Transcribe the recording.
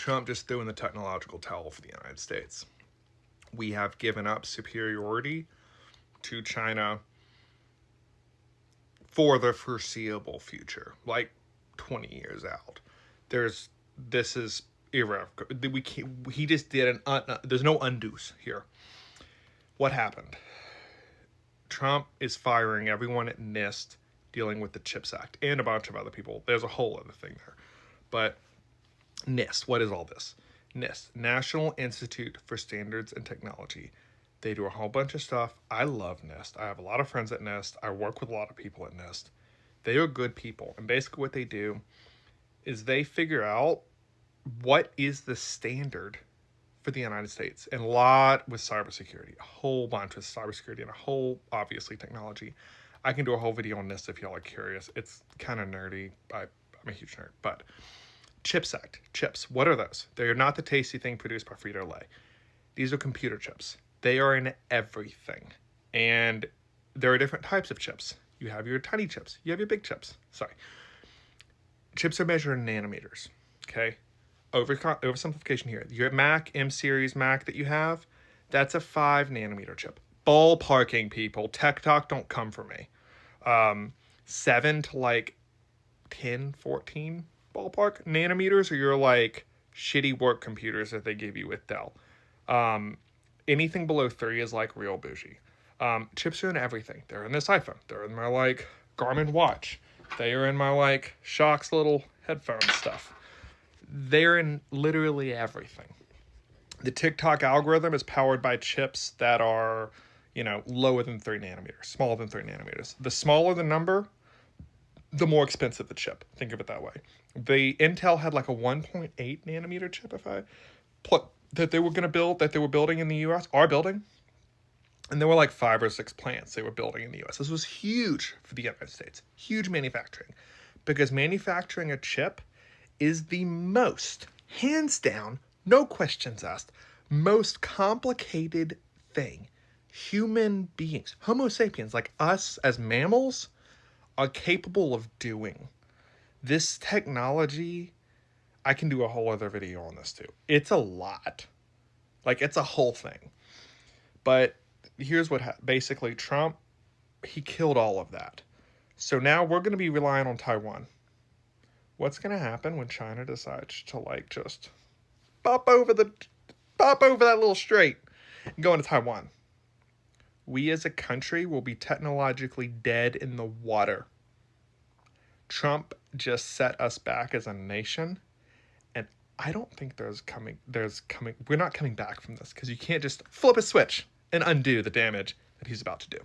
Trump just threw in the technological towel for the United States. We have given up superiority to China for the foreseeable future, like 20 years out. This is irrevocable. He just did there's no undos here. What happened? Trump is firing everyone at NIST dealing with the CHIPS Act and a bunch of other people. There's a whole other thing there. But NIST, what is all this? NIST, National Institute for Standards and Technology. They do a whole bunch of stuff. I love NIST. I have a lot of friends at NIST. I work with a lot of people at NIST. They are good people. And basically what they do is they figure out what is the standard for the United States. And a lot with cybersecurity. A whole bunch with cybersecurity and a whole, obviously, technology. I can do a whole video on NIST if y'all are curious. It's kind of nerdy. I'm a huge nerd. But CHIPS Act. Chips. What are those? They are not the tasty thing produced by Frito-Lay. These are computer chips. They are in everything. And there are different types of chips. You have your tiny chips. You have your big chips. Sorry. Chips are measured in nanometers. Okay? Oversimplification here. Your Mac, M series Mac that you have, that's a 5 nanometer chip. Ballparking, people. Tech talk, don't come for me. 7 to like 10, 14 ballpark nanometers are your like shitty work computers that they give you with Dell. Anything below 3 is like real bougie. Chips are in everything. They're in this iPhone. They're in my like Garmin watch. They are in my like Shox little headphone stuff. They're in literally everything. The TikTok algorithm is powered by chips that are, lower than 3 nanometers, smaller than 3 nanometers. The smaller the number, the more expensive the chip. Think of it that way. The Intel had like a 1.8 nanometer chip, that they were going to build, that they were building in the U.S., are building. And there were like 5 or 6 plants they were building in the U.S. This was huge for the United States. Huge manufacturing. Because manufacturing a chip is the most, hands down, no questions asked, most complicated thing human beings, Homo sapiens, like us as mammals, are capable of doing. This technology, I can do a whole other video on this too. It's a lot. Like, it's a whole thing. But here's what basically Trump, he killed all of that. So now we're going to be relying on Taiwan. What's going to happen when China decides to like just pop over that little strait and go into Taiwan? We as a country will be technologically dead in the water. Trump just set us back as a nation, and I don't think we're not coming back from this, because you can't just flip a switch and undo the damage that he's about to do.